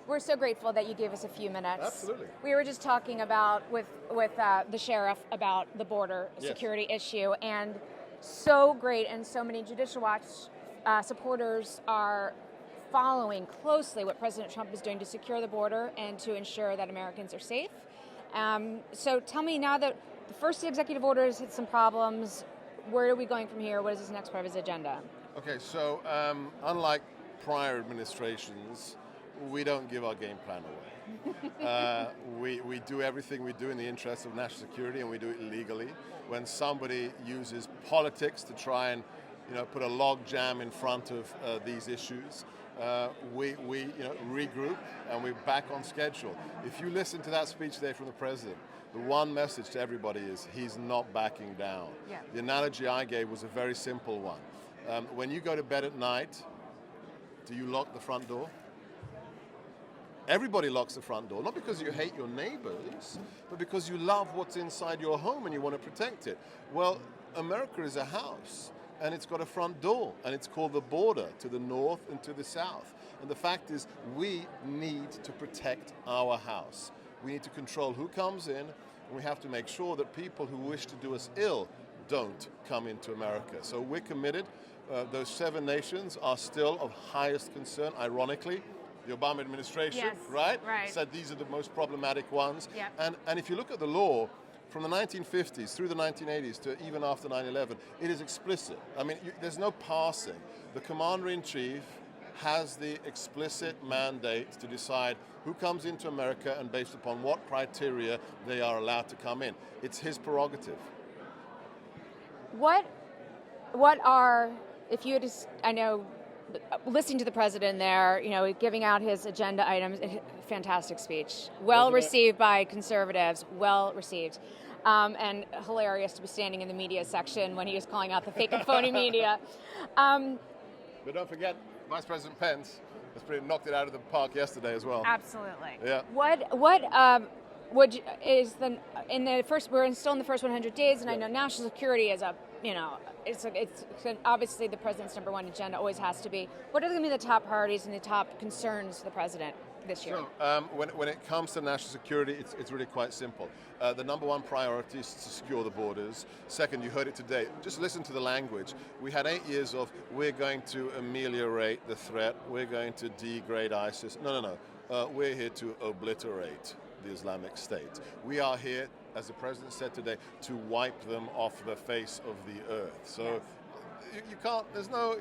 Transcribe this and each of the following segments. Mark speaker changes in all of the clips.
Speaker 1: We're so grateful that you gave us a few minutes.
Speaker 2: Absolutely.
Speaker 1: We were just talking about with the sheriff about the border security issue, and so great, and so many Judicial Watch supporters are following closely what President Trump is doing to secure the border and to ensure that Americans are safe. So tell me, now that the first executive order has hit some problems, where are we going from here? What is this next part of his agenda?
Speaker 2: Okay, so unlike prior administrations, we don't give our game plan away. We do everything we do in the interest of national security, and we do it legally. When somebody uses politics to try and put a log jam in front of these issues, we regroup and we're back on schedule. If you listen to that speech today from the president, the one message to everybody is he's not backing down.
Speaker 1: Yeah.
Speaker 2: The analogy I gave was a very simple one. When you go to bed at night, do you lock the front door? Everybody locks the front door, not because you hate your neighbors, but because you love what's inside your home and you want to protect it. Well, America is a house, and it's got a front door, and it's called the border to the north and to the south. And the fact is, we need to protect our house. We need to control who comes in, and we have to make sure that people who wish to do us ill don't come into America. So we're committed. Those 7 nations are still of highest concern, ironically. The Obama administration, right, said these are the most problematic ones.
Speaker 1: Yeah.
Speaker 2: And if you look at the law, from the 1950s through the 1980s to even after 9/11, it is explicit. I mean, there's no passing. The Commander-in-Chief has the explicit mandate to decide who comes into America and based upon what criteria they are allowed to come in. It's his prerogative.
Speaker 1: What are, if you had, I know, listening to the president there, giving out his agenda items, fantastic speech. Well received by conservatives, well received. And hilarious to be standing in the media section when he was calling out the fake and phony media.
Speaker 2: But don't forget, Vice President Pence has pretty knocked it out of the park yesterday as well.
Speaker 1: Absolutely.
Speaker 2: Yeah.
Speaker 1: We're still in the first 100 days, and I know national security is it's obviously the president's number one agenda, always has to be. What are going to be the top priorities and the top concerns for the president this year?
Speaker 2: So, when it comes to national security, it's really quite simple. The number one priority is to secure the borders. Second, you heard it today, just listen to the language. We had 8 years of we're going to ameliorate the threat, we're going to degrade ISIS. No. We're here to obliterate the Islamic State. We are here, as the president said today, to wipe them off the face of the earth. So you can't, there's no,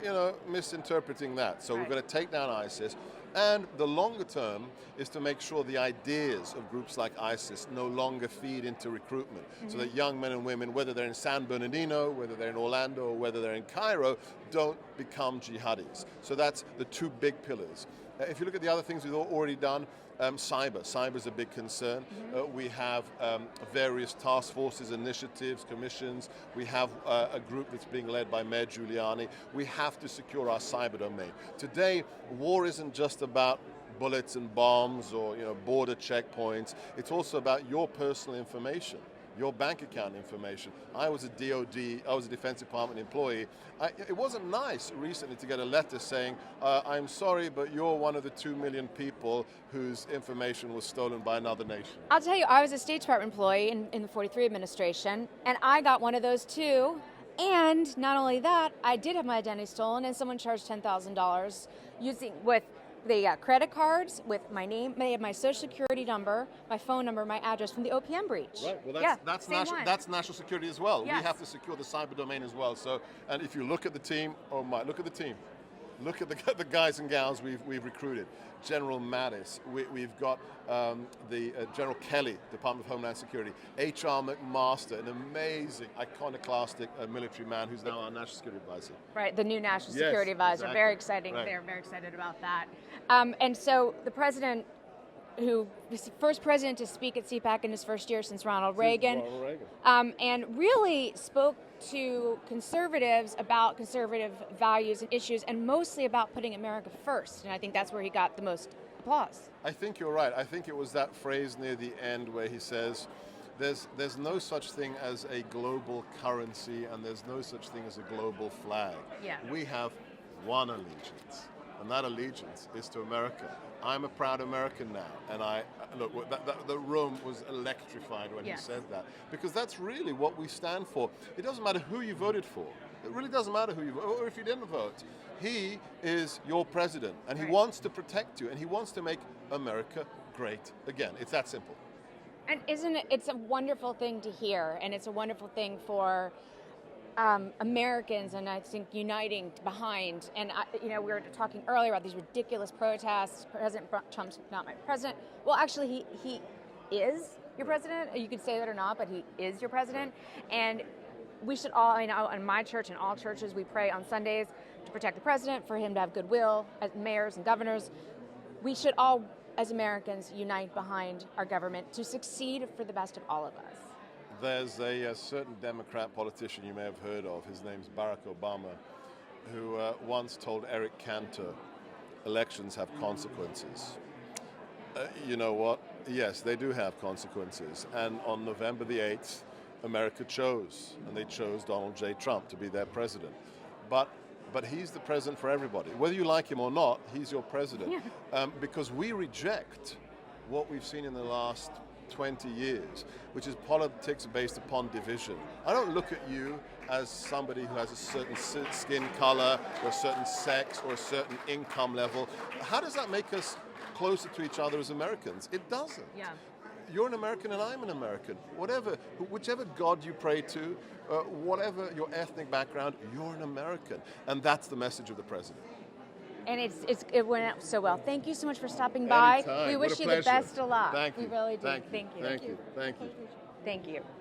Speaker 2: misinterpreting that. So we're going to take down ISIS. And the longer term is to make sure the ideas of groups like ISIS no longer feed into recruitment, so that young men and women, whether they're in San Bernardino, whether they're in Orlando, or whether they're in Cairo, don't become jihadis. So that's the 2 big pillars. If you look at the other things we've already done, cyber is a big concern. We have various task forces, initiatives, commissions. We have a group that's being led by Mayor Giuliani. We have to secure our cyber domain. Today, war isn't just about bullets and bombs or border checkpoints. It's also about your personal information, your bank account information. I was a Defense Department employee. It wasn't nice recently to get a letter saying, I'm sorry, but you're one of the 2 million people whose information was stolen by another nation.
Speaker 1: I'll tell you, I was a State Department employee in the 43 administration, and I got one of those too. And not only that, I did have my identity stolen, and someone charged $10,000 with the credit cards, with my name, my social security number, my phone number, my address from the OPM breach.
Speaker 2: Right. Well, that's national security as well. Yes. We have to secure the cyber domain as well. So, and if you look at the team, look at the team. Look at the guys and gals we've recruited. General Mattis, we've got the General Kelly, Department of Homeland Security, H.R. McMaster, an amazing, iconoclastic military man who's now our National Security Advisor.
Speaker 1: Right, the new National Security Advisor.
Speaker 2: Exactly.
Speaker 1: Very exciting.
Speaker 2: Right.
Speaker 1: They're very excited about that. And so the president, who was the first president to speak at CPAC in his first year since Ronald Reagan. And really spoke to conservatives about conservative values and issues, and mostly about putting America first. And I think that's where he got the most applause.
Speaker 2: I think you're right. I think it was that phrase near the end where he says, there's no such thing as a global currency, and there's no such thing as a global flag.
Speaker 1: Yeah.
Speaker 2: We have one allegiance, and that allegiance is to America. I'm a proud American now. And look, the room was electrified when he said that, because that's really what we stand for. It doesn't matter who you voted for. It really doesn't matter who you voted, or if you didn't vote. He is your president, and he wants to protect you, and he wants to make America great again. It's that simple.
Speaker 1: And isn't it, it's a wonderful thing to hear, and it's a wonderful thing for Americans, and I think uniting behind. And we were talking earlier about these ridiculous protests. President Trump's not my president. Well, actually, he is your president. You could say that or not, but he is your president. And we should all, in my church and all churches, we pray on Sundays to protect the president, for him to have goodwill as mayors and governors. We should all, as Americans, unite behind our government to succeed for the best of all of us.
Speaker 2: There's a certain Democrat politician you may have heard of, his name's Barack Obama, who once told Eric Cantor, elections have consequences. You know what? Yes, they do have consequences. And on November the 8th, America chose, and they chose Donald J. Trump to be their president. But he's the president for everybody. Whether you like him or not, he's your president. Because we reject what we've seen in the last 20 years, which is politics based upon division. I don't look at you as somebody who has a certain skin color, or a certain sex, or a certain income level. How does that make us closer to each other as Americans? It doesn't. You're an American and I'm an American. Whichever God you pray to, whatever your ethnic background, you're an American. And that's the message of the president.
Speaker 1: And it went out so well. Thank you so much for stopping by.
Speaker 2: Anytime.
Speaker 1: We wish you the best of luck.
Speaker 2: Thank you.
Speaker 1: We really do.
Speaker 2: Thank you.
Speaker 1: Thank you.
Speaker 2: Thank you. Thank you.
Speaker 1: Thank you.